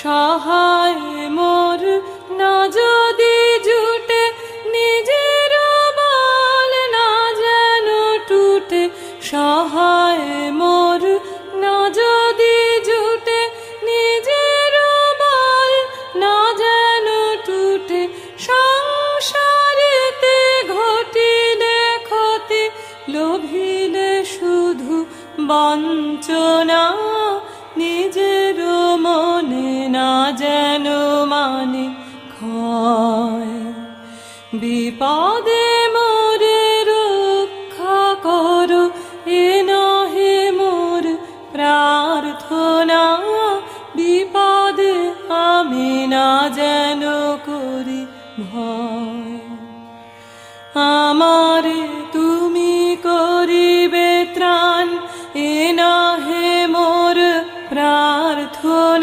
সহায় মোর না যদি জুটে, নিজের বল না যেন টুটে। সহায় মোর না যদি জুটে, নিজের বল না যেন টুটে। সংসারেতে ঘটিলে ক্ষতি, লোভিলে শুধু বঞ্চনা। নিজের মনে না যেন মানে ক্ষয়, বিপদে মোরে রক্ষা করো, এ নহে মোর প্রার্থনা। বিপদে আমি না যেন করি ভয়। আমার